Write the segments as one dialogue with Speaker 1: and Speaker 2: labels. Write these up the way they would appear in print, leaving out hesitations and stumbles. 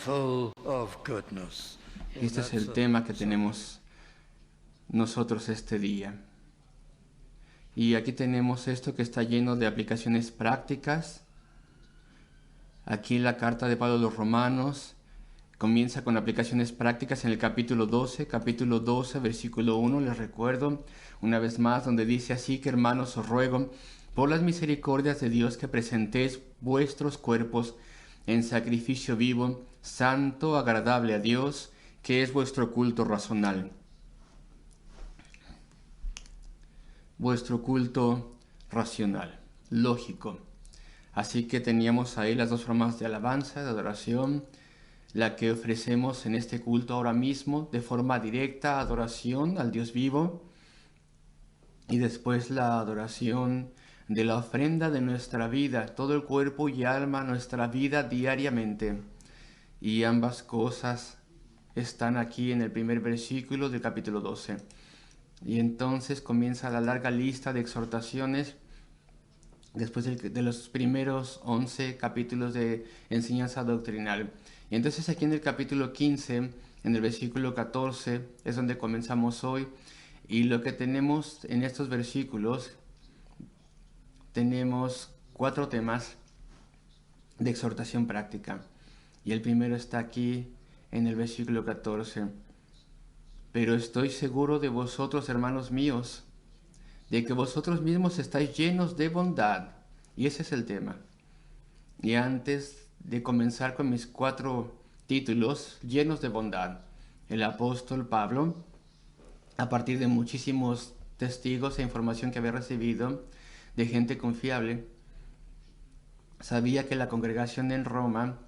Speaker 1: full of goodness.
Speaker 2: Y este es el tema que tenemos nosotros este día. Y aquí tenemos esto que está lleno de aplicaciones prácticas. Aquí la carta de Pablo a los Romanos comienza con aplicaciones prácticas en el capítulo 12, versículo 1, les recuerdo una vez más, donde dice: así que, hermanos, os ruego por las misericordias de Dios que presentéis vuestros cuerpos en sacrificio vivo, santo, agradable a Dios, que es vuestro culto racional. Vuestro culto racional, lógico. Así que teníamos ahí las dos formas de alabanza, de adoración, la que ofrecemos en este culto ahora mismo de forma directa, adoración al Dios vivo, y después la adoración de la ofrenda de nuestra vida, todo el cuerpo y alma, nuestra vida diariamente. Y ambas cosas están aquí en el primer versículo del capítulo 12. Y entonces comienza la larga lista de exhortaciones después de los primeros 11 capítulos de enseñanza doctrinal. Y entonces aquí en el capítulo 15, en el versículo 14, es donde comenzamos hoy. Y lo que tenemos en estos versículos, tenemos 4 temas de exhortación práctica. Y el primero está aquí en el versículo 14. Pero estoy seguro de vosotros, hermanos míos, de que vosotros mismos estáis llenos de bondad. Y ese es el tema. Y antes de comenzar con mis 4 títulos llenos de bondad, el apóstol Pablo, a partir de muchísimos testigos e información que había recibido de gente confiable, sabía que la congregación en Roma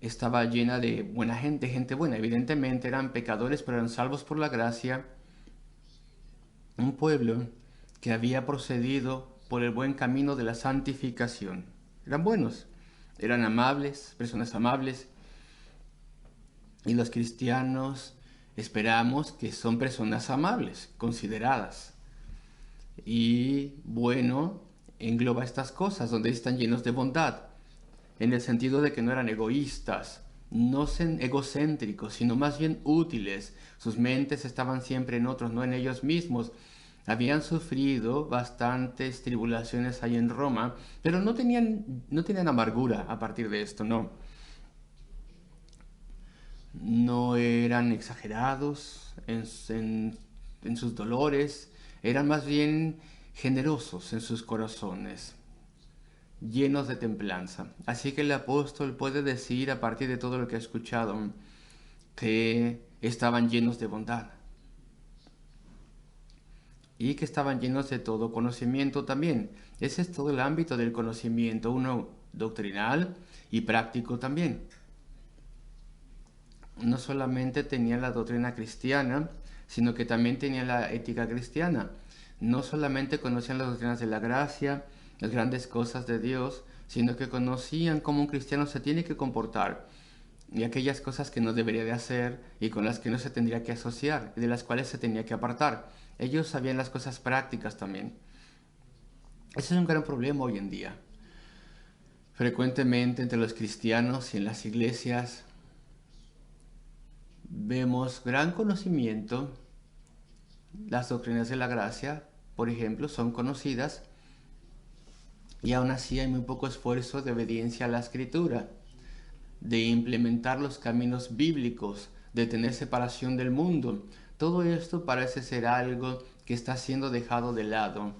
Speaker 2: estaba llena de buena gente, gente buena. Evidentemente eran pecadores, pero eran salvos por la gracia. Un pueblo que había procedido por el buen camino de la santificación. Eran buenos, eran amables, personas amables. Y los cristianos esperamos que son personas amables, consideradas. Y bueno, engloba estas cosas, donde están llenos de bondad, en el sentido de que no eran egoístas, no egocéntricos, sino más bien útiles. Sus mentes estaban siempre en otros, no en ellos mismos. Habían sufrido bastantes tribulaciones ahí en Roma, pero no tenían amargura a partir de esto, no. No eran exagerados en sus dolores, eran más bien generosos en sus corazones, llenos de templanza. Así que el apóstol puede decir, a partir de todo lo que ha escuchado, que estaban llenos de bondad y que estaban llenos de todo conocimiento también. Ese es todo el ámbito del conocimiento, uno doctrinal y práctico también. No solamente tenían la doctrina cristiana, sino que también tenían la ética cristiana. No solamente conocían las doctrinas de la gracia, las grandes cosas de Dios, sino que conocían cómo un cristiano se tiene que comportar y aquellas cosas que no debería de hacer y con las que no se tendría que asociar y de las cuales se tenía que apartar. Ellos sabían las cosas prácticas también. Ese es un gran problema hoy en día. Frecuentemente entre los cristianos y en las iglesias vemos gran conocimiento. Las doctrinas de la gracia, por ejemplo, son conocidas y aún así hay muy poco esfuerzo de obediencia a la Escritura, de implementar los caminos bíblicos, de tener separación del mundo. Todo esto parece ser algo que está siendo dejado de lado.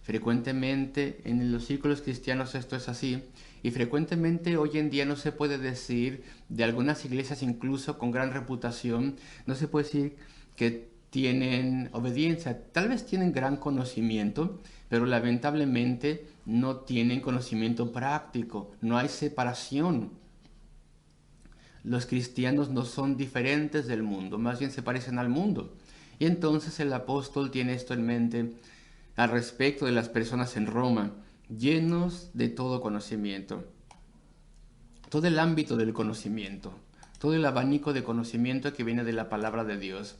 Speaker 2: Frecuentemente en los círculos cristianos esto es así, y frecuentemente hoy en día no se puede decir, de algunas iglesias incluso con gran reputación, no se puede decir que tienen obediencia. Tal vez tienen gran conocimiento, pero lamentablemente no tienen conocimiento práctico, no hay separación. Los cristianos no son diferentes del mundo, más bien se parecen al mundo. Y entonces el apóstol tiene esto en mente al respecto de las personas en Roma, llenos de todo conocimiento. Todo el ámbito del conocimiento, todo el abanico de conocimiento que viene de la palabra de Dios.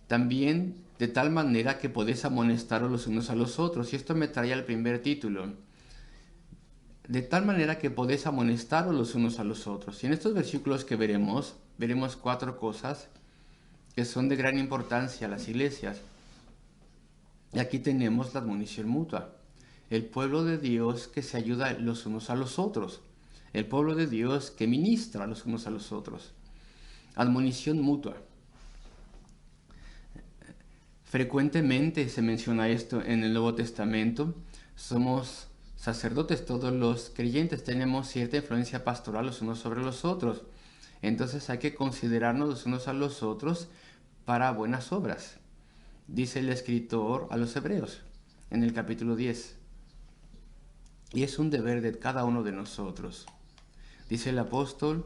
Speaker 2: También de tal manera que podéis amonestar los unos a los otros. Y esto me trae al primer título. de tal manera que podéis amonestaros los unos a los otros. Y en estos versículos que veremos 4 cosas que son de gran importancia a las iglesias. Y aquí tenemos la admonición mutua. El pueblo de Dios que se ayuda los unos a los otros. El pueblo de Dios que ministra los unos a los otros. Admonición mutua. Frecuentemente se menciona esto en el Nuevo Testamento. Somos sacerdotes, todos los creyentes tenemos cierta influencia pastoral los unos sobre los otros. Entonces hay que considerarnos los unos a los otros para buenas obras. Dice el escritor a los Hebreos en el capítulo 10. Y es un deber de cada uno de nosotros. Dice el apóstol,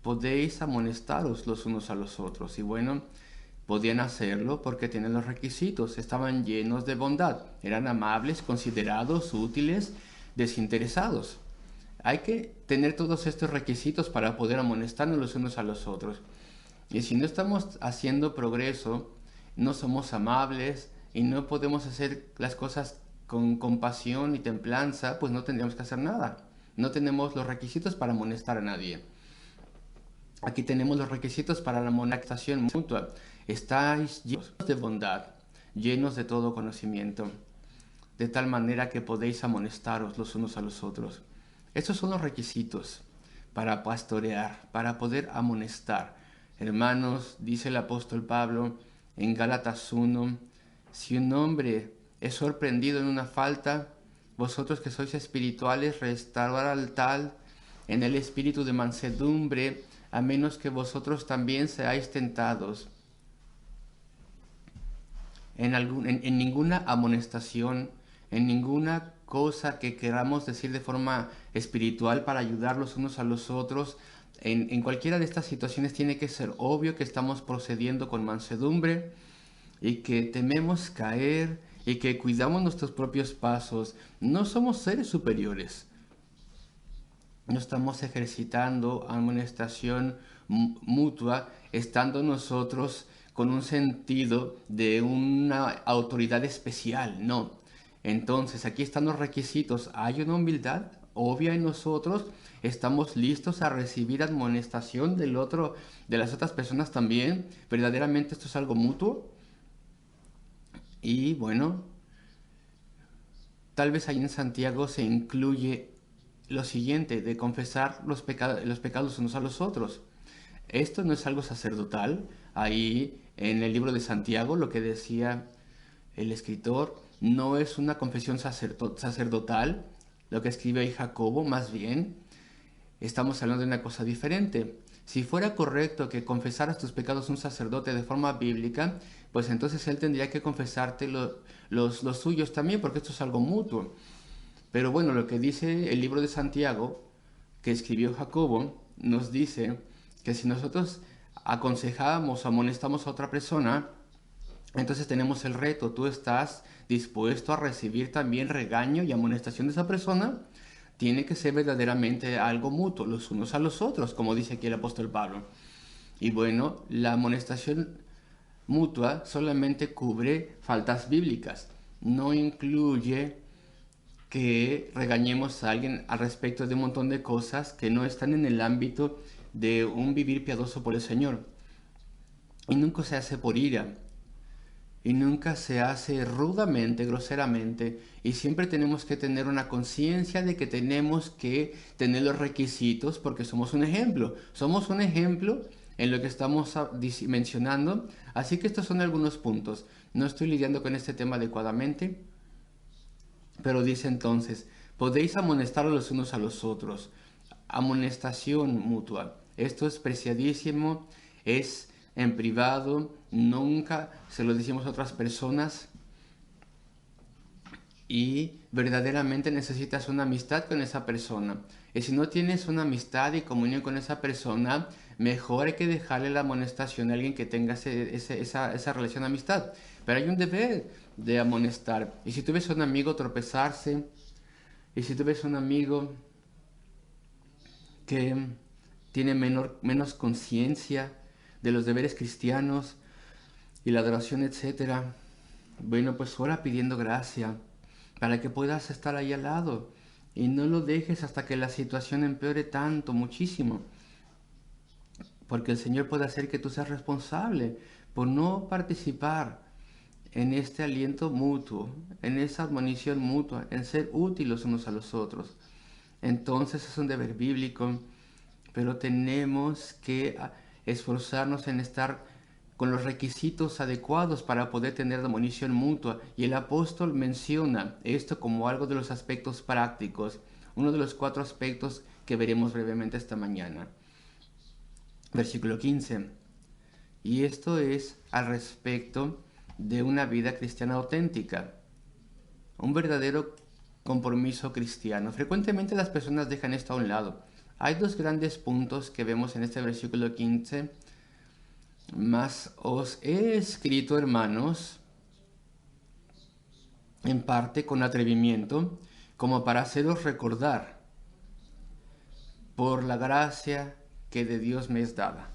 Speaker 2: podéis amonestaros los unos a los otros. Y bueno, podían hacerlo porque tienen los requisitos, estaban llenos de bondad, eran amables, considerados, útiles, desinteresados. Hay que tener todos estos requisitos para poder amonestarnos los unos a los otros. Y si no estamos haciendo progreso, no somos amables y no podemos hacer las cosas con compasión y templanza, pues no tendríamos que hacer nada. No tenemos los requisitos para amonestar a nadie. Aquí tenemos los requisitos para la amonestación mutua. Estáis llenos de bondad, llenos de todo conocimiento, de tal manera que podéis amonestaros los unos a los otros. Estos son los requisitos para pastorear, para poder amonestar. Hermanos, dice el apóstol Pablo en Gálatas 1, si un hombre es sorprendido en una falta, vosotros que sois espirituales, restaurar al tal en el espíritu de mansedumbre, a menos que vosotros también seáis tentados. En ninguna amonestación, en ninguna cosa que queramos decir de forma espiritual para ayudar los unos a los otros, en cualquiera de estas situaciones tiene que ser obvio que estamos procediendo con mansedumbre y que tememos caer y que cuidamos nuestros propios pasos. No somos seres superiores. No estamos ejercitando amonestación mutua, estando nosotros con un sentido de una autoridad especial, no. Entonces, aquí están los requisitos. Hay una humildad obvia en nosotros, estamos listos a recibir amonestación del otro, de las otras personas también. Verdaderamente esto es algo mutuo. Y bueno, tal vez ahí en Santiago se incluye lo siguiente, de confesar los pecados unos a los otros. Esto no es algo sacerdotal. Ahí en el libro de Santiago lo que decía el escritor no es una confesión sacerdotal, lo que escribe ahí Jacobo, más bien estamos hablando de una cosa diferente. Si fuera correcto que confesaras tus pecados un sacerdote de forma bíblica, pues entonces él tendría que confesarte los suyos también, porque esto es algo mutuo. Pero bueno, lo que dice el libro de Santiago, que escribió Jacobo, nos dice que si nosotros aconsejamos o amonestamos a otra persona, entonces tenemos el reto. ¿Tú estás dispuesto a recibir también regaño y amonestación de esa persona? Tiene que ser verdaderamente algo mutuo, los unos a los otros, como dice aquí el apóstol Pablo. Y bueno, la amonestación mutua solamente cubre faltas bíblicas, no incluye que regañemos a alguien al respecto de un montón de cosas que no están en el ámbito de un vivir piadoso por el Señor. Y nunca se hace por ira, y nunca se hace rudamente, groseramente, y siempre tenemos que tener una conciencia de que tenemos que tener los requisitos porque somos un ejemplo en lo que estamos mencionando. Así que estos son algunos puntos. No estoy lidiando con este tema adecuadamente, pero dice entonces, podéis amonestar los unos a los otros. Amonestación mutua. Esto es preciadísimo, es en privado, nunca se lo decimos a otras personas. Y verdaderamente necesitas una amistad con esa persona. Y si no tienes una amistad y comunión con esa persona, mejor hay que dejarle la amonestación a alguien que tenga esa relación de amistad. Pero hay un deber de amonestar. Y si tú ves a un amigo tropezarse, y si tú ves a un amigo que tiene menos conciencia de los deberes cristianos y la adoración, etc., bueno, pues ora pidiendo gracia para que puedas estar ahí al lado y no lo dejes hasta que la situación empeore tanto, muchísimo. Porque el Señor puede hacer que tú seas responsable por no participar en este aliento mutuo, en esa admonición mutua, en ser útiles unos a los otros. Entonces es un deber bíblico, pero tenemos que esforzarnos en estar con los requisitos adecuados para poder tener admonición mutua. Y el apóstol menciona esto como algo de los aspectos prácticos, uno de los 4 aspectos que veremos brevemente esta mañana. Versículo 15. Y esto es al respecto de una vida cristiana auténtica, un verdadero compromiso cristiano. Frecuentemente las personas dejan esto a un lado. Hay 2 grandes puntos que vemos en este versículo 15. Mas os he escrito, hermanos, en parte con atrevimiento, como para haceros recordar por la gracia que de Dios me es dada.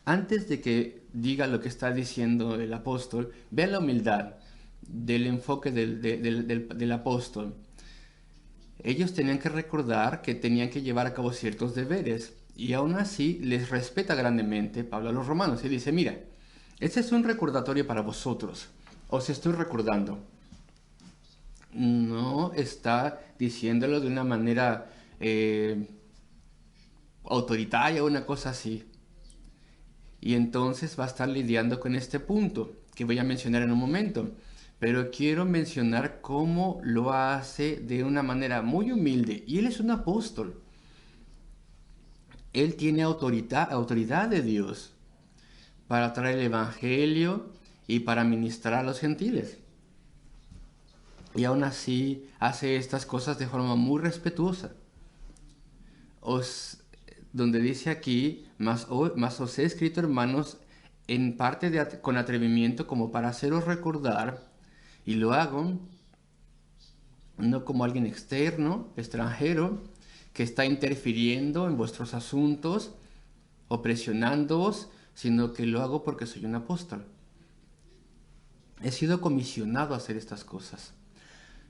Speaker 2: Antes de que diga lo que está diciendo el apóstol, vean la humildad del enfoque del apóstol. Ellos tenían que recordar que tenían que llevar a cabo ciertos deberes, y aún así les respeta grandemente Pablo a los romanos y dice: mira, este es un recordatorio para vosotros, os estoy recordando. No está diciéndolo de una manera autoritaria o una cosa así. Y entonces va a estar lidiando con este punto que voy a mencionar en un momento. Pero quiero mencionar cómo lo hace de una manera muy humilde. Y él es un apóstol. Él tiene autoridad de Dios para traer el evangelio y para ministrar a los gentiles. Y aún así hace estas cosas de forma muy respetuosa. Donde dice aquí: mas os he escrito, hermanos, en parte con atrevimiento, como para haceros recordar, y lo hago no como alguien externo, extranjero, que está interfiriendo en vuestros asuntos o presionándoos, sino que lo hago porque soy un apóstol. He sido comisionado a hacer estas cosas.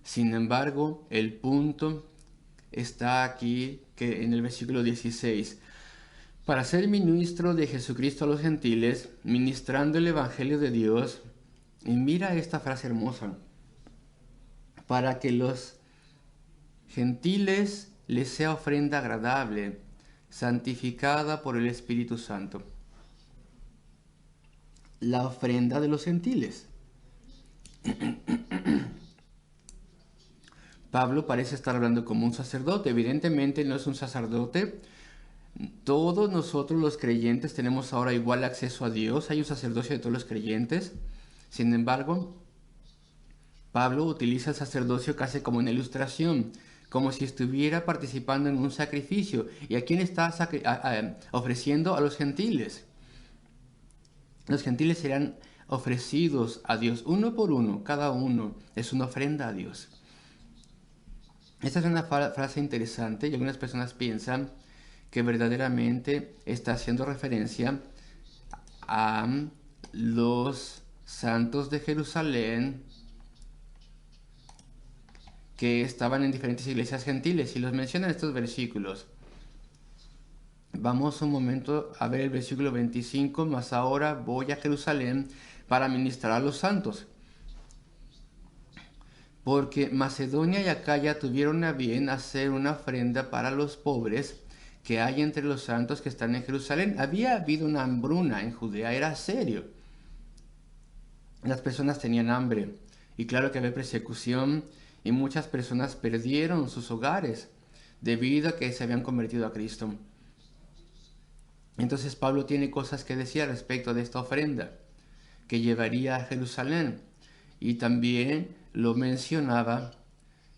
Speaker 2: Sin embargo, el punto está aquí, que en el versículo 16, para ser ministro de Jesucristo a los gentiles, ministrando el evangelio de Dios. Y mira esta frase hermosa: para que los gentiles les sea ofrenda agradable, santificada por el Espíritu Santo. La ofrenda de los gentiles. Pablo parece estar hablando como un sacerdote. Evidentemente no es un sacerdote. Todos nosotros los creyentes tenemos ahora igual acceso a Dios. Hay un sacerdocio de todos los creyentes. Sin embargo, Pablo utiliza el sacerdocio casi como una ilustración, como si estuviera participando en un sacrificio. ¿Y a quién está ofreciendo? A los gentiles. Los gentiles serán ofrecidos a Dios uno por uno. Cada uno es una ofrenda a Dios. Esta es una frase interesante, y algunas personas piensan que verdaderamente está haciendo referencia a los santos de Jerusalén que estaban en diferentes iglesias gentiles, y los mencionan en estos versículos. Vamos un momento a ver el versículo 25. Mas ahora voy a Jerusalén para ministrar a los santos, porque Macedonia y Acaya tuvieron a bien hacer una ofrenda para los pobres que hay entre los santos que están en Jerusalén. Había habido una hambruna en Judea, era serio. Las personas tenían hambre, y claro que había persecución, y muchas personas perdieron sus hogares debido a que se habían convertido a Cristo. Entonces Pablo tiene cosas que decir respecto de esta ofrenda que llevaría a Jerusalén, y también lo mencionaba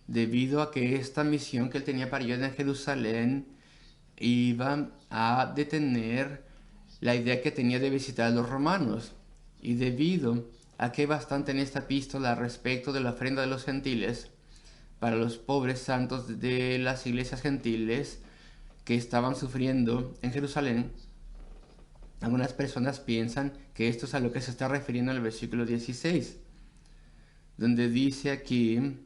Speaker 2: debido a que esta misión que él tenía para ir a Jerusalén iba a detener la idea que tenía de visitar a los romanos, y debido a que hay bastante en esta epístola respecto de la ofrenda de los gentiles para los pobres santos de las iglesias gentiles que estaban sufriendo en Jerusalén, algunas personas piensan que esto es a lo que se está refiriendo en el versículo 16. donde dice aquí,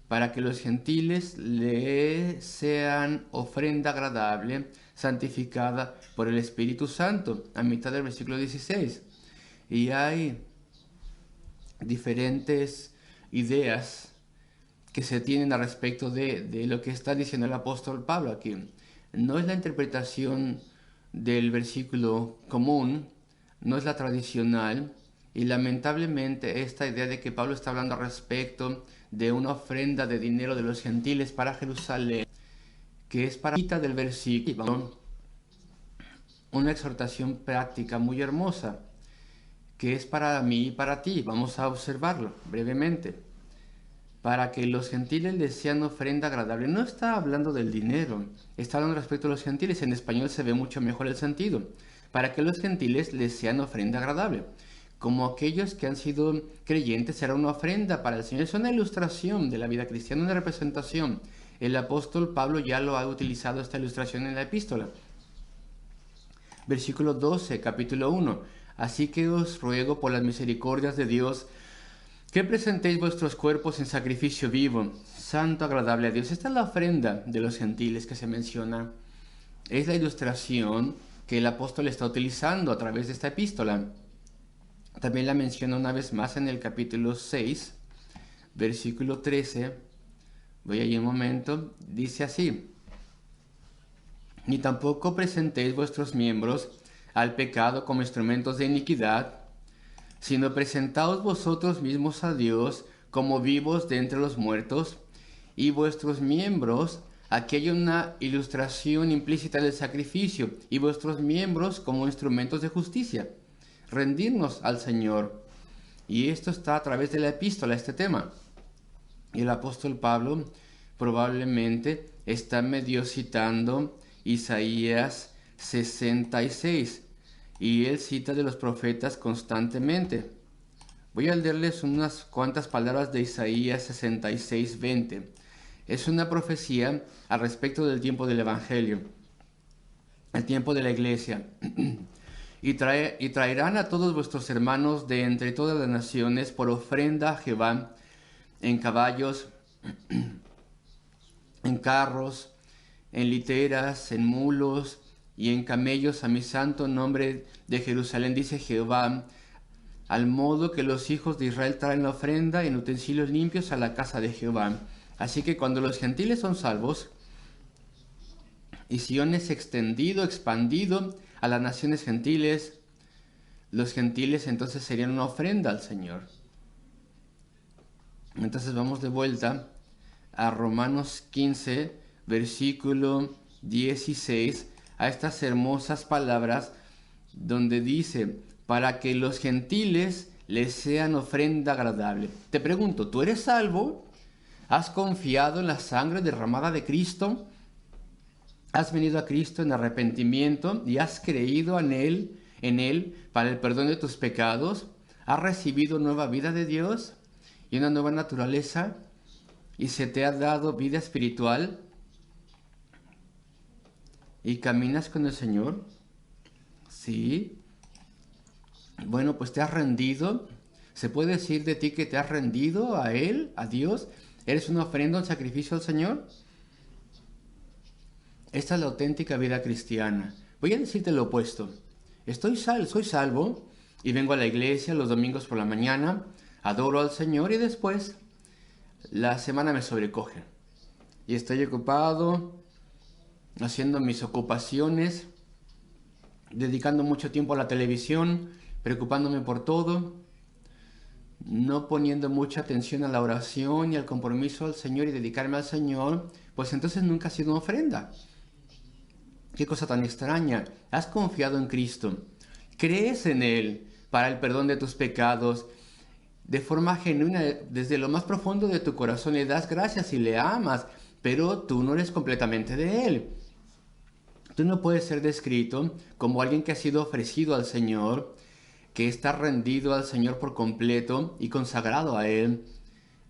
Speaker 2: para que los gentiles le sean ofrenda agradable, santificada por el Espíritu Santo, a mitad del versículo 16. Y hay diferentes ideas que se tienen al respecto de lo que está diciendo el apóstol Pablo aquí. No es la interpretación del versículo común, no es la tradicional, y lamentablemente esta idea de que Pablo está hablando al respecto de una ofrenda de dinero de los gentiles para Jerusalén, que es para la del versículo, una exhortación práctica muy hermosa, que es para mí y para ti. Vamos a observarlo brevemente. Para que los gentiles les sean ofrenda agradable. No está hablando del dinero, está hablando respecto a los gentiles. En español se ve mucho mejor el sentido. Para que los gentiles les sean ofrenda agradable. Como aquellos que han sido creyentes, será una ofrenda para el Señor. Es una ilustración de la vida cristiana, una representación. El apóstol Pablo ya lo ha utilizado esta ilustración en la epístola. Versículo 12, capítulo 1. Así que os ruego por las misericordias de Dios que presentéis vuestros cuerpos en sacrificio vivo, santo, agradable a Dios. Esta es la ofrenda de los gentiles que se menciona. Es la ilustración que el apóstol está utilizando a través de esta epístola. También la menciona una vez más en el capítulo 6, versículo 13. Voy allí un momento. Dice así: ni tampoco presentéis vuestros miembros al pecado como instrumentos de iniquidad, sino presentaos vosotros mismos a Dios como vivos de entre los muertos, y vuestros miembros, aquí hay una ilustración implícita del sacrificio, y vuestros miembros como instrumentos de justicia, rendirnos al Señor. Y esto está a través de la epístola, este tema. Y el apóstol Pablo probablemente está medio citando Isaías 66, y él cita de los profetas constantemente. Voy a leerles unas cuantas palabras de Isaías 66, 20. Es una profecía al respecto del tiempo del Evangelio, el tiempo de la iglesia. Y traerán a todos vuestros hermanos de entre todas las naciones por ofrenda a Jehová, en caballos, en carros, en literas, en mulos y en camellos a mi santo nombre de Jerusalén, dice Jehová, al modo que los hijos de Israel traen la ofrenda en utensilios limpios a la casa de Jehová. Así que cuando los gentiles son salvos, y Sion es extendido, expandido a las naciones gentiles, los gentiles entonces serían una ofrenda al Señor. Entonces vamos de vuelta a Romanos 15, versículo 16, a estas hermosas palabras donde dice, para que los gentiles les sean ofrenda agradable. Te pregunto, ¿tú eres salvo? ¿Has confiado en la sangre derramada de Cristo? ¿Has venido a Cristo en arrepentimiento y has creído en Él para el perdón de tus pecados? ¿Has recibido nueva vida de Dios y una nueva naturaleza? ¿Y se te ha dado vida espiritual? ¿Y caminas con el Señor? Sí. Bueno, pues te has rendido. ¿Se puede decir de ti que te has rendido a Él, a Dios? ¿Eres una ofrenda, un sacrificio al Señor? Esta es la auténtica vida cristiana. Voy a decirte lo opuesto. Soy salvo y vengo a la iglesia los domingos por la mañana, adoro al Señor y después la semana me sobrecoge. Y estoy ocupado haciendo mis ocupaciones, dedicando mucho tiempo a la televisión, preocupándome por todo, no poniendo mucha atención a la oración y al compromiso al Señor y dedicarme al Señor, pues entonces nunca ha sido una ofrenda. Qué cosa tan extraña. Has confiado en Cristo, crees en Él para el perdón de tus pecados, de forma genuina, desde lo más profundo de tu corazón le das gracias y le amas, pero tú no eres completamente de Él. Tú no puedes ser descrito como alguien que ha sido ofrecido al Señor, que está rendido al Señor por completo y consagrado a Él.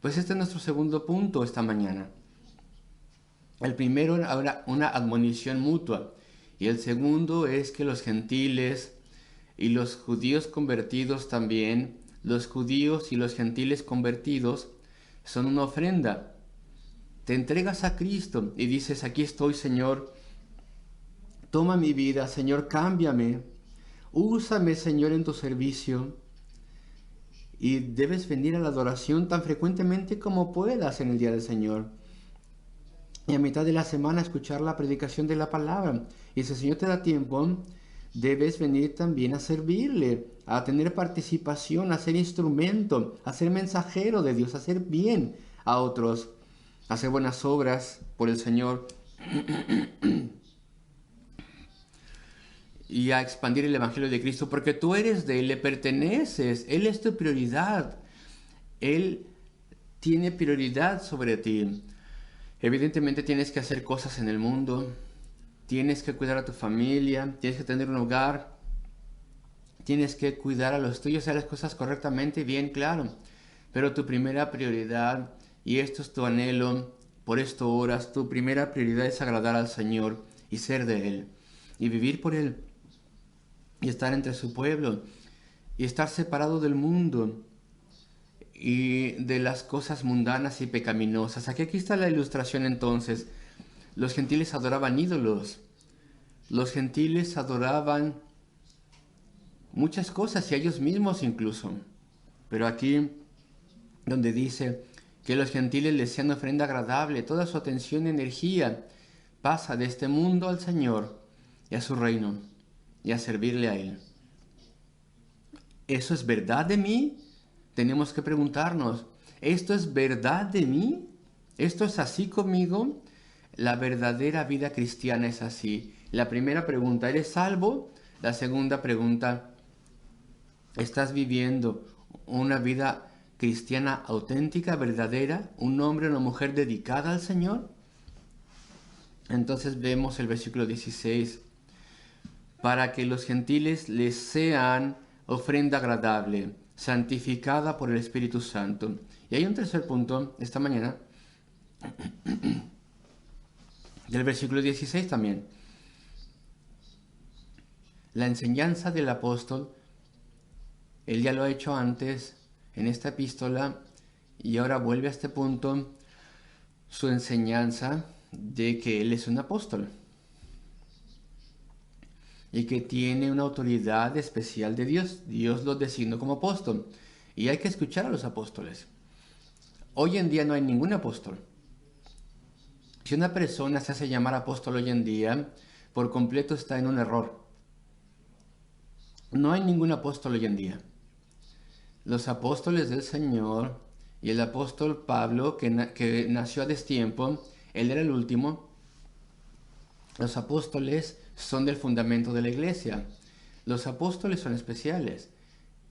Speaker 2: Pues este es nuestro segundo punto esta mañana. El primero era una admonición mutua, y el segundo es que los gentiles y los judíos convertidos también, los judíos y los gentiles convertidos son una ofrenda. Te entregas a Cristo y dices, aquí estoy, Señor, toma mi vida, Señor, cámbiame, úsame, Señor, en tu servicio. Y debes venir a la adoración tan frecuentemente como puedas en el día del Señor. Y a mitad de la semana escuchar la predicación de la palabra. Y si el Señor te da tiempo, debes venir también a servirle, a tener participación, a ser instrumento, a ser mensajero de Dios, a hacer bien a otros, a hacer buenas obras por el Señor y a expandir el Evangelio de Cristo, porque tú eres de Él, le perteneces, Él es tu prioridad, Él tiene prioridad sobre ti. Evidentemente tienes que hacer cosas en el mundo, tienes que cuidar a tu familia, tienes que tener un hogar, tienes que cuidar a los tuyos, hacer las cosas correctamente, bien claro. Pero tu primera prioridad, y esto es tu anhelo, por esto oras, tu primera prioridad es agradar al Señor y ser de Él, y vivir por Él, y estar entre su pueblo, y estar separado del mundo y de las cosas mundanas y pecaminosas. Aquí está la ilustración entonces. Los gentiles adoraban ídolos. Los gentiles adoraban muchas cosas y a ellos mismos incluso. Pero aquí donde dice que los gentiles les sean ofrenda agradable, toda su atención y energía pasa de este mundo al Señor y a su reino y a servirle a Él. ¿Eso es verdad de mí? Tenemos que preguntarnos, ¿esto es verdad de mí? ¿Esto es así conmigo? La verdadera vida cristiana es así. La primera pregunta, ¿eres salvo? La segunda pregunta, ¿estás viviendo una vida cristiana auténtica, verdadera? ¿Un hombre o una mujer dedicada al Señor? Entonces vemos el versículo 16. Para que los gentiles les sean ofrenda agradable, santificada por el Espíritu Santo. Y hay un tercer punto esta mañana, del versículo 16 también. La enseñanza del apóstol, él ya lo ha hecho antes en esta epístola y ahora vuelve a este punto, su enseñanza de que él es un apóstol y que tiene una autoridad especial de Dios. Dios lo designó como apóstol y hay que escuchar a los apóstoles. Hoy en día no hay ningún apóstol. Si una persona se hace llamar apóstol hoy en día, por completo está en un error. No hay ningún apóstol hoy en día. Los apóstoles del Señor y el apóstol Pablo, que nació a destiempo, él era el último. Los apóstoles son del fundamento de la iglesia. Los apóstoles son especiales.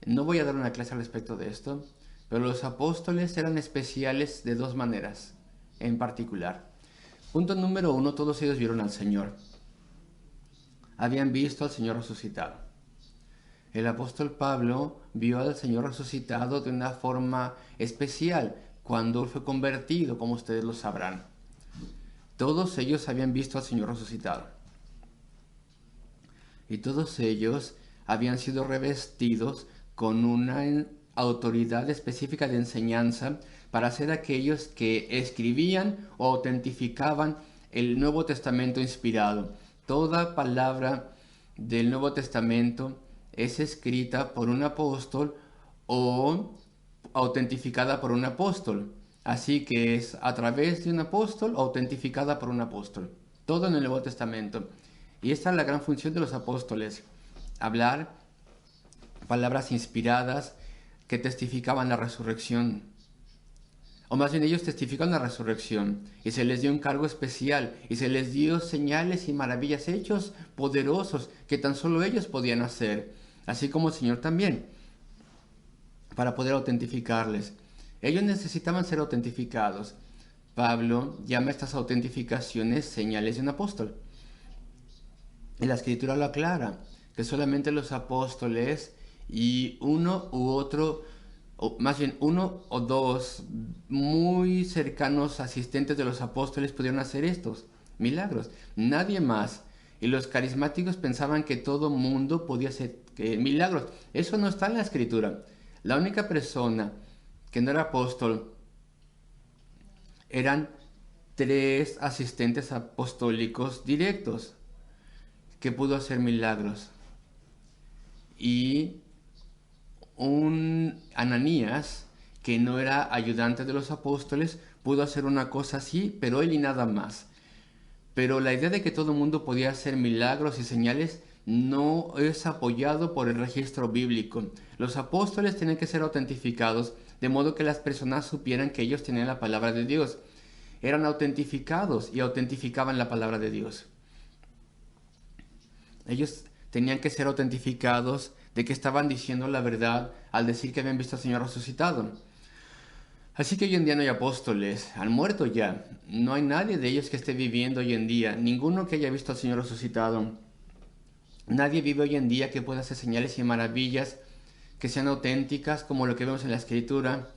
Speaker 2: No voy a dar una clase al respecto de esto, pero los apóstoles eran especiales de dos maneras en particular. Punto número 1, todos ellos vieron al Señor. Habían visto al Señor resucitado. El apóstol Pablo vio al Señor resucitado de una forma especial cuando fue convertido, como ustedes lo sabrán. Todos ellos habían visto al Señor resucitado. Y todos ellos habían sido revestidos con una autoridad específica de enseñanza para ser aquellos que escribían o autentificaban el Nuevo Testamento inspirado. Toda palabra del Nuevo Testamento es escrita por un apóstol o autentificada por un apóstol. Así que es a través de un apóstol o autentificada por un apóstol. Todo en el Nuevo Testamento. Y esta es la gran función de los apóstoles. Hablar palabras inspiradas que testificaban la resurrección. O más bien ellos testifican la resurrección. Y se les dio un cargo especial. Y se les dio señales y maravillas, hechos poderosos que tan solo ellos podían hacer. Así como el Señor también. Para poder autentificarles. Ellos necesitaban ser autentificados. Pablo llama a estas autentificaciones señales de un apóstol. Y la Escritura lo aclara, que solamente los apóstoles y uno u otro, o más bien uno o dos muy cercanos asistentes de los apóstoles pudieron hacer estos milagros. Nadie más. Y los carismáticos pensaban que todo mundo podía hacer milagros. Eso no está en la Escritura. La única persona que no era apóstol eran 3 asistentes apostólicos directos que pudo hacer milagros. Y un Ananías, que no era ayudante de los apóstoles, pudo hacer una cosa así, pero él y nada más. Pero la idea de que todo el mundo podía hacer milagros y señales no es apoyado por el registro bíblico. Los apóstoles tienen que ser autentificados, de modo que las personas supieran que ellos tenían la palabra de Dios. Eran autentificados y autentificaban la palabra de Dios. Ellos tenían que ser autentificados de que estaban diciendo la verdad al decir que habían visto al Señor resucitado. Así que hoy en día no hay apóstoles, han muerto ya. No hay nadie de ellos que esté viviendo hoy en día, ninguno que haya visto al Señor resucitado. Nadie vive hoy en día que pueda hacer señales y maravillas que sean auténticas como lo que vemos en la Escritura.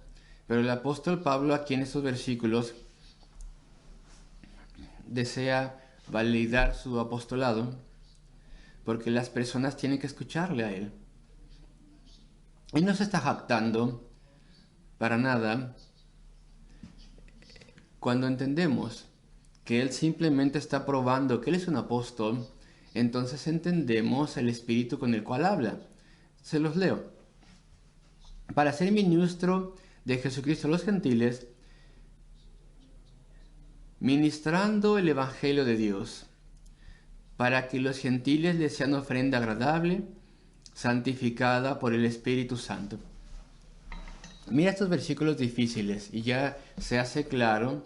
Speaker 2: Pero el apóstol Pablo aquí en estos versículos desea validar su apostolado porque las personas tienen que escucharle a él. Él no se está jactando para nada cuando entendemos que él simplemente está probando que él es un apóstol. Entonces entendemos el espíritu con el cual habla. Se los leo. Para ser ministro de Jesucristo a los gentiles, ministrando el evangelio de Dios, para que los gentiles les sean ofrenda agradable, santificada por el Espíritu Santo. Mira estos versículos difíciles y ya se hace claro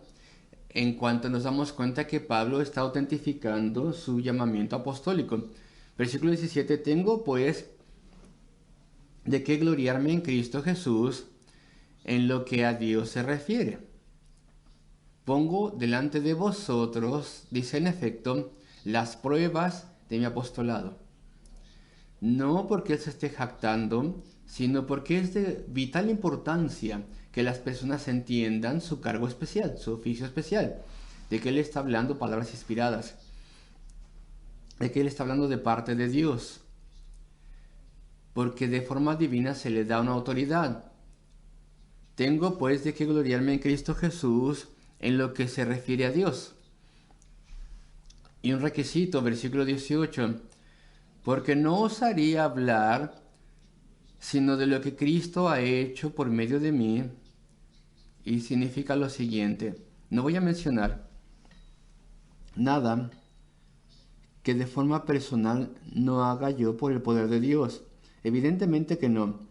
Speaker 2: en cuanto nos damos cuenta que Pablo está autentificando su llamamiento apostólico. Versículo 17, tengo pues de qué gloriarme en Cristo Jesús en lo que a Dios se refiere. Pongo delante de vosotros, dice en efecto, las pruebas de mi apostolado. No porque él se esté jactando, sino porque es de vital importancia que las personas entiendan su cargo especial, su oficio especial, de que él está hablando palabras inspiradas, de que él está hablando de parte de Dios, porque de forma divina se le da una autoridad. Tengo pues de qué gloriarme en Cristo Jesús en lo que se refiere a Dios. Y un requisito, versículo 18, porque no osaría hablar sino de lo que Cristo ha hecho por medio de mí. Y significa lo siguiente, no voy a mencionar nada que de forma personal no haga yo por el poder de Dios. Evidentemente que no.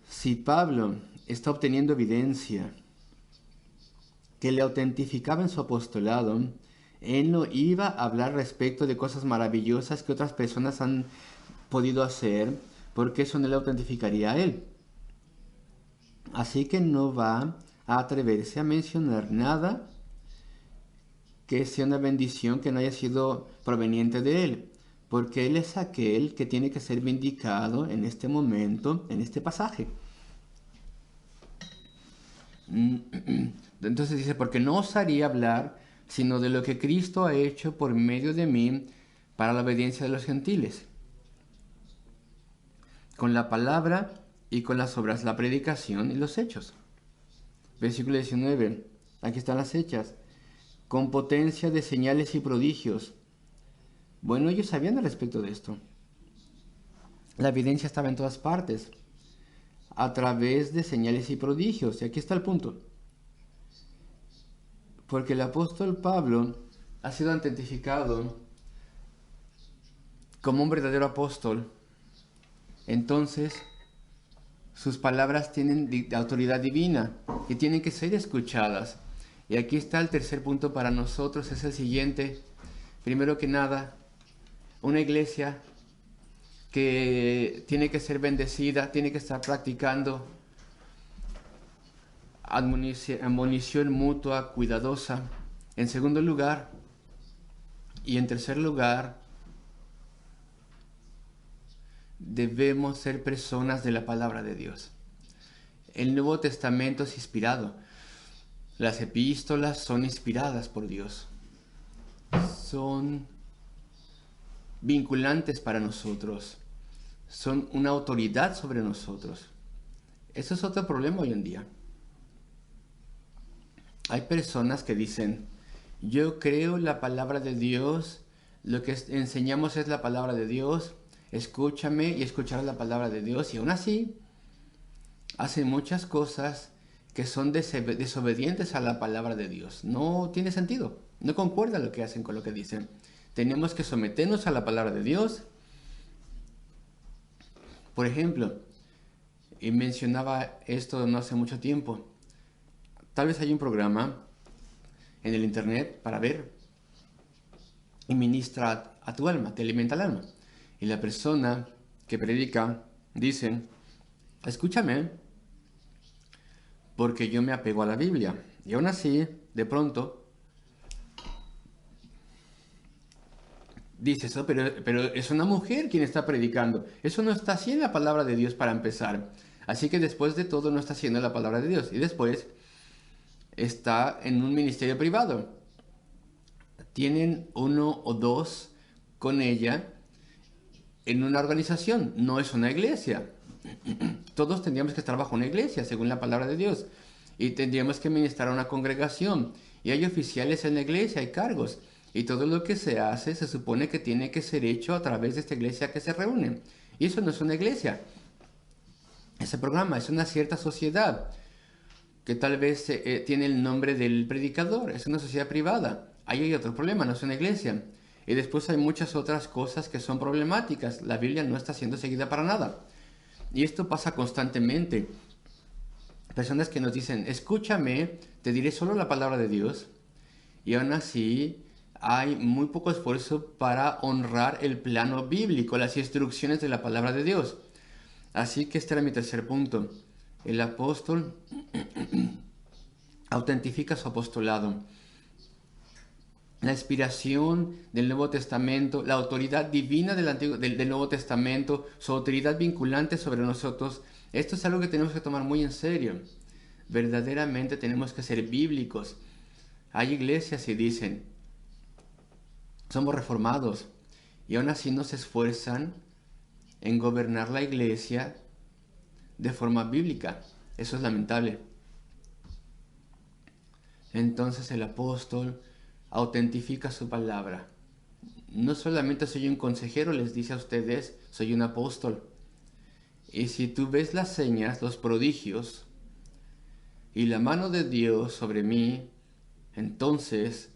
Speaker 2: Si Pablo está obteniendo evidencia que le autentificaba en su apostolado, él no iba a hablar respecto de cosas maravillosas que otras personas han podido hacer, porque eso no le autentificaría a él. Así que no va a atreverse a mencionar nada que sea una bendición que no haya sido proveniente de él, porque él es aquel que tiene que ser vindicado en este momento, en este pasaje. Entonces dice, porque no osaría hablar sino de lo que Cristo ha hecho por medio de mí para la obediencia de los gentiles, con la palabra y con las obras, la predicación y los hechos. Versículo 19, aquí están las hechas, con potencia de señales y prodigios. Bueno, ellos sabían al respecto de esto. La evidencia estaba en todas partes, a través de señales y prodigios. Y aquí está el punto. Porque el apóstol Pablo ha sido autentificado como un verdadero apóstol. Entonces, sus palabras tienen autoridad divina y tienen que ser escuchadas. Y aquí está el tercer punto para nosotros, es el siguiente. Primero que nada, una iglesia que tiene que ser bendecida, tiene que estar practicando admonición mutua, cuidadosa. En segundo lugar, y en tercer lugar, debemos ser personas de la palabra de Dios. El Nuevo Testamento es inspirado. Las epístolas son inspiradas por Dios. Son vinculantes para nosotros. Son una autoridad sobre nosotros. Eso es otro problema hoy en día. Hay personas que dicen, yo creo la palabra de Dios, lo que enseñamos es la palabra de Dios, escúchame y escucharás la palabra de Dios, y aún así hacen muchas cosas que son desobedientes a la palabra de Dios. No tiene sentido, no concuerda lo que hacen con lo que dicen. Tenemos que someternos a la palabra de Dios. Por ejemplo, y mencionaba esto no hace mucho tiempo, tal vez hay un programa en el internet para ver y ministra a tu alma, te alimenta el alma. Y la persona que predica dice, escúchame, porque yo me apego a la Biblia. Y aún así, de pronto, dice eso, pero es una mujer quien está predicando. Eso no está así en la palabra de Dios para empezar. Así que después de todo no está haciendo la palabra de Dios. Y después está en un ministerio privado. Tienen uno o dos con ella en una organización, no es una iglesia. Todos tendríamos que estar bajo una iglesia, según la palabra de Dios. Y tendríamos que ministrar a una congregación. Y hay oficiales en la iglesia, hay cargos. Y todo lo que se hace se supone que tiene que ser hecho a través de esta iglesia que se reúne. Y eso no es una iglesia. Ese programa es una cierta sociedad que tal vez tiene el nombre del predicador. Es una sociedad privada. Ahí hay otro problema, no es una iglesia. Y después hay muchas otras cosas que son problemáticas. La Biblia no está siendo seguida para nada. Y esto pasa constantemente. Personas que nos dicen, escúchame, te diré solo la palabra de Dios. Y aún así hay muy poco esfuerzo para honrar el plano bíblico, las instrucciones de la palabra de Dios. Así que este era mi tercer punto. El apóstol autentifica su apostolado. La inspiración del Nuevo Testamento, la autoridad divina del Nuevo Testamento, su autoridad vinculante sobre nosotros, esto es algo que tenemos que tomar muy en serio. Verdaderamente tenemos que ser bíblicos. Hay iglesias y dicen, somos reformados, y aún así no se esfuerzan en gobernar la iglesia de forma bíblica. Eso es lamentable. Entonces el apóstol autentifica su palabra. No solamente soy un consejero, les dice a ustedes, soy un apóstol. Y si tú ves las señas, los prodigios y la mano de Dios sobre mí, entonces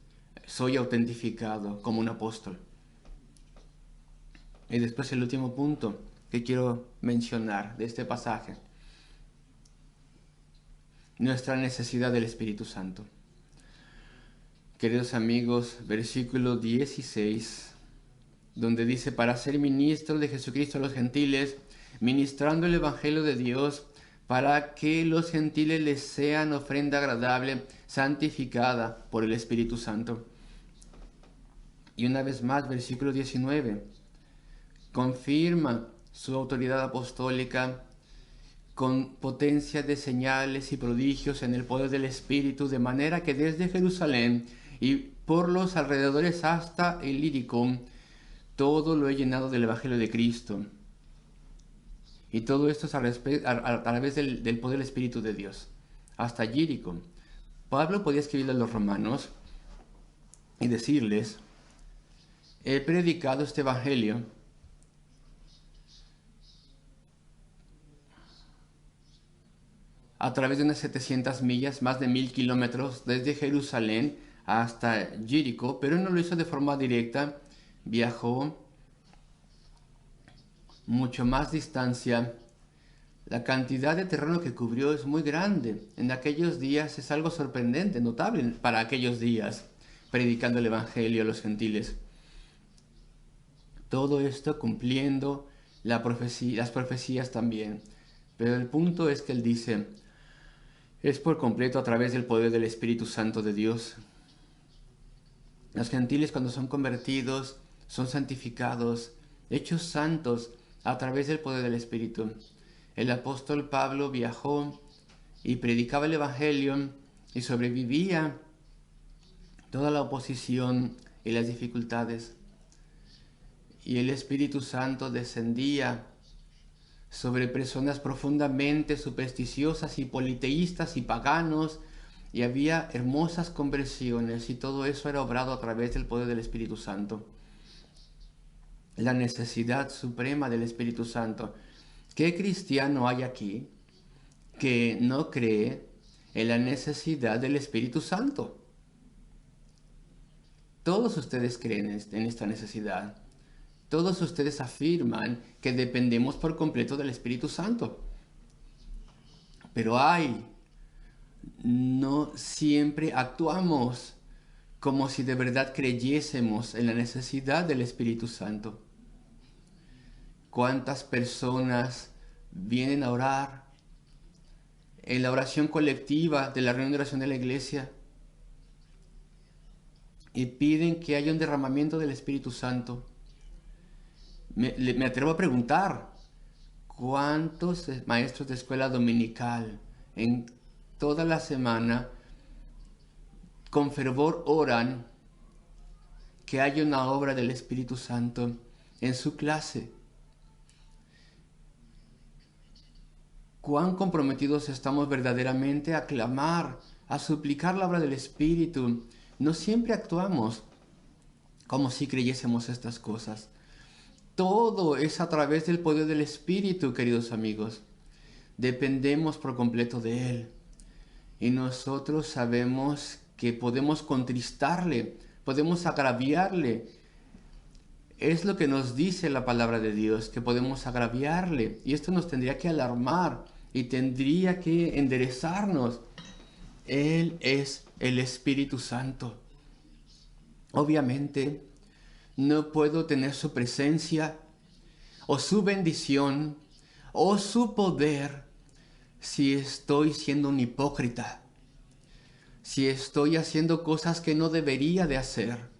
Speaker 2: soy autentificado como un apóstol. Y después el último punto que quiero mencionar de este pasaje. Nuestra necesidad del Espíritu Santo. Queridos amigos, versículo 16, donde dice, para ser ministro de Jesucristo a los gentiles, ministrando el Evangelio de Dios, para que los gentiles les sean ofrenda agradable, santificada por el Espíritu Santo. Y una vez más, versículo 19, confirma su autoridad apostólica con potencia de señales y prodigios en el poder del Espíritu, de manera que desde Jerusalén y por los alrededores hasta el Ilíricum, todo lo he llenado del Evangelio de Cristo. Y todo esto es a través del poder del Espíritu de Dios. Hasta Ilíricum. Pablo podía escribirle a los romanos y decirles, he predicado este Evangelio a través de unas 700 millas, más de 1000 kilómetros, desde Jerusalén hasta Jericó, pero no lo hizo de forma directa, viajó mucho más distancia. La cantidad de terreno que cubrió es muy grande. En aquellos días es algo sorprendente, notable para aquellos días, predicando el Evangelio a los gentiles. Todo esto cumpliendo las profecías también. Pero el punto es que él dice, es por completo a través del poder del Espíritu Santo de Dios. Los gentiles cuando son convertidos, son santificados, hechos santos a través del poder del Espíritu. El apóstol Pablo viajó y predicaba el Evangelio y sobrevivía toda la oposición y las dificultades. Y el Espíritu Santo descendía sobre personas profundamente supersticiosas y politeístas y paganos, y había hermosas conversiones, y todo eso era obrado a través del poder del Espíritu Santo. La necesidad suprema del Espíritu Santo. ¿Qué cristiano hay aquí que no cree en la necesidad del Espíritu Santo? Todos ustedes creen en esta necesidad. Todos ustedes afirman que dependemos por completo del Espíritu Santo. Pero no siempre actuamos como si de verdad creyésemos en la necesidad del Espíritu Santo. ¿Cuántas personas vienen a orar en la oración colectiva de la reunión de oración de la iglesia y piden que haya un derramamiento del Espíritu Santo? Me atrevo a preguntar, ¿cuántos maestros de escuela dominical en toda la semana con fervor oran que haya una obra del Espíritu Santo en su clase? ¿Cuán comprometidos estamos verdaderamente a clamar, a suplicar la obra del Espíritu? No siempre actuamos como si creyésemos estas cosas. Todo es a través del poder del Espíritu, queridos amigos. Dependemos por completo de Él. Y nosotros sabemos que podemos contristarle, podemos agraviarle. Es lo que nos dice la palabra de Dios, que podemos agraviarle. Y esto nos tendría que alarmar y tendría que enderezarnos. Él es el Espíritu Santo. Obviamente, no puedo tener su presencia o su bendición o su poder si estoy siendo un hipócrita, si estoy haciendo cosas que no debería de hacer,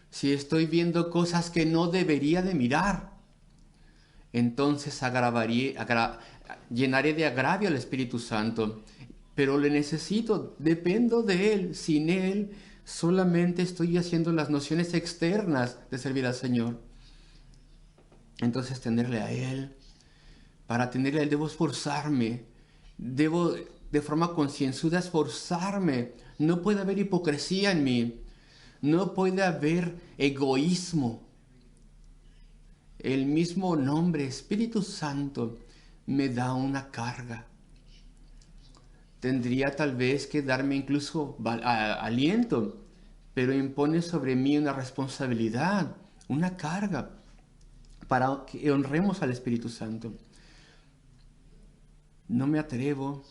Speaker 2: si estoy viendo cosas que no debería de mirar. Entonces llenaré de agravio al Espíritu Santo, pero le necesito, dependo de Él. Sin Él solamente estoy haciendo las nociones externas de servir al Señor. Entonces tenerle a Él, para tenerle a Él debo esforzarme, debo de forma concienzuda esforzarme. No puede haber hipocresía en mí, no puede haber egoísmo. El mismo nombre, Espíritu Santo, me da una carga. Tendría tal vez que darme incluso aliento, pero impone sobre mí una responsabilidad, una carga, para que honremos al Espíritu Santo. No me atrevo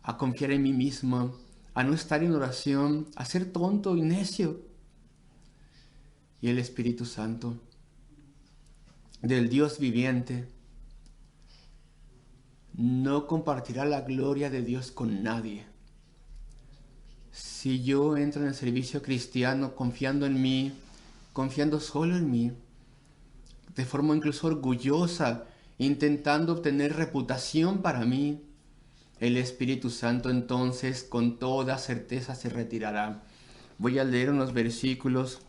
Speaker 2: a confiar en mí mismo, a no estar en oración, a ser tonto y necio. Y el Espíritu Santo, del Dios viviente, no compartirá la gloria de Dios con nadie. Si yo entro en el servicio cristiano confiando en mí, confiando solo en mí, de forma incluso orgullosa, intentando obtener reputación para mí, el Espíritu Santo entonces con toda certeza se retirará. Voy a leer unos versículos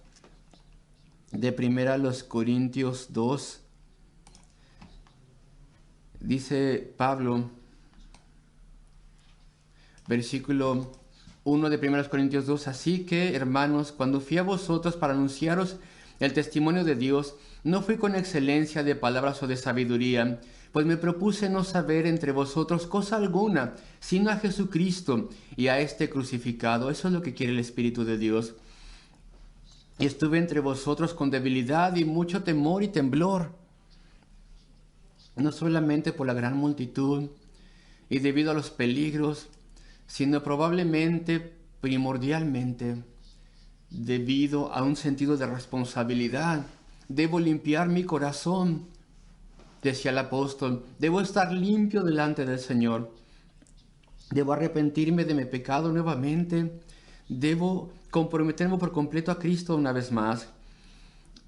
Speaker 2: de 1 Corintios 2. Dice Pablo, versículo 1 de 1 Corintios 2, así que, hermanos, cuando fui a vosotros para anunciaros el testimonio de Dios, no fui con excelencia de palabras o de sabiduría, pues me propuse no saber entre vosotros cosa alguna, sino a Jesucristo y a este crucificado. Eso es lo que quiere el Espíritu de Dios. Y estuve entre vosotros con debilidad y mucho temor y temblor, no solamente por la gran multitud y debido a los peligros, sino probablemente, primordialmente, debido a un sentido de responsabilidad. Debo limpiar mi corazón, decía el apóstol. Debo estar limpio delante del Señor. Debo arrepentirme de mi pecado nuevamente. Debo comprometerme por completo a Cristo una vez más.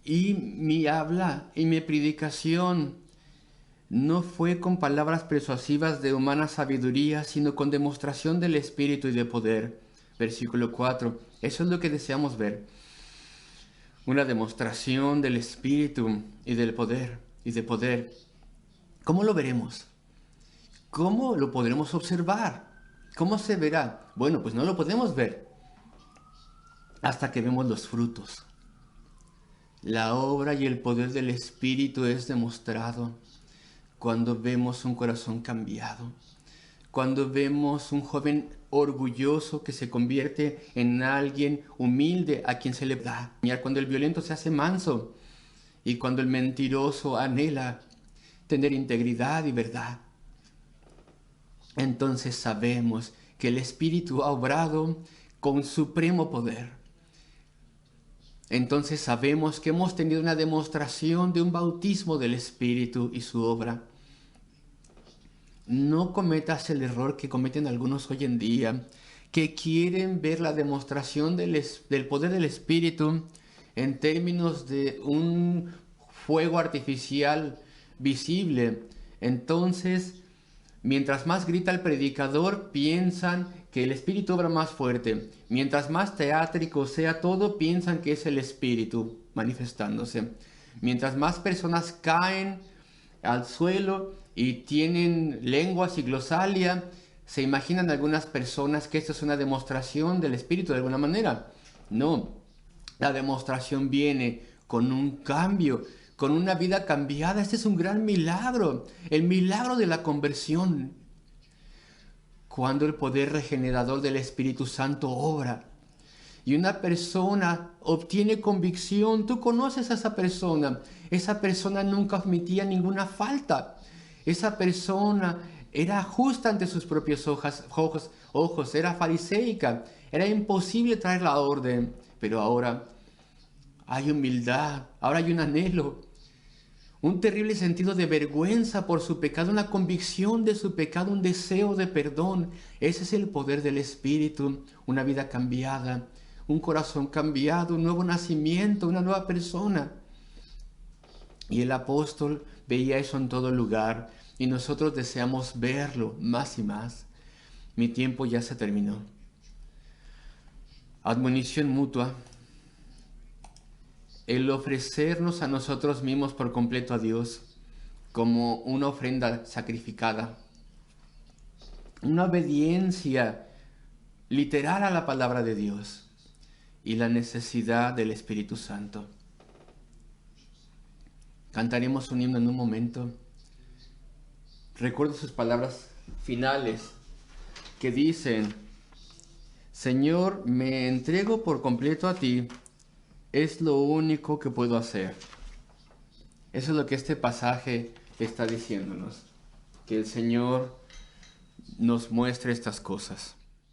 Speaker 2: Y mi habla y mi predicación no fue con palabras persuasivas de humana sabiduría, sino con demostración del Espíritu y de poder. Versículo 4. Eso es lo que deseamos ver. Una demostración del Espíritu y del poder. ¿Cómo lo veremos? ¿Cómo lo podremos observar? ¿Cómo se verá? Bueno, pues no lo podemos ver hasta que vemos los frutos. La obra y el poder del Espíritu es demostrado cuando vemos un corazón cambiado, cuando vemos un joven orgulloso que se convierte en alguien humilde a quien se le da, cuando el violento se hace manso y cuando el mentiroso anhela tener integridad y verdad. Entonces sabemos que el Espíritu ha obrado con supremo poder. Entonces sabemos que hemos tenido una demostración de un bautismo del Espíritu y su obra. No cometas el error que cometen algunos hoy en día, que quieren ver la demostración del poder del Espíritu en términos de un fuego artificial visible. Entonces, mientras más grita el predicador, piensan que el Espíritu obra más fuerte. Mientras más teátrico sea todo, piensan que es el Espíritu manifestándose. Mientras más personas caen al suelo y tienen lenguas y glosalia, se imaginan algunas personas que esto es una demostración del Espíritu de alguna manera. No, la demostración viene con un cambio, con una vida cambiada. Este es un gran milagro, el milagro de la conversión. Cuando el poder regenerador del Espíritu Santo obra y una persona obtiene convicción, tú conoces a esa persona nunca omitía ninguna falta, esa persona era justa ante sus propios ojos, era fariseica, era imposible traer la orden, pero ahora hay humildad, ahora hay un anhelo, un terrible sentido de vergüenza por su pecado, una convicción de su pecado, un deseo de perdón. Ese es el poder del Espíritu, una vida cambiada, un corazón cambiado, un nuevo nacimiento, una nueva persona. Y el apóstol veía eso en todo lugar y nosotros deseamos verlo más y más. Mi tiempo ya se terminó. Admonición mutua. El ofrecernos a nosotros mismos por completo a Dios como una ofrenda sacrificada, una obediencia literal a la palabra de Dios y la necesidad del Espíritu Santo. Cantaremos un himno en un momento. Recuerdo sus palabras finales que dicen: Señor, me entrego por completo a ti. Es lo único que puedo hacer. Eso es lo que este pasaje está diciéndonos. Que el Señor nos muestre estas cosas.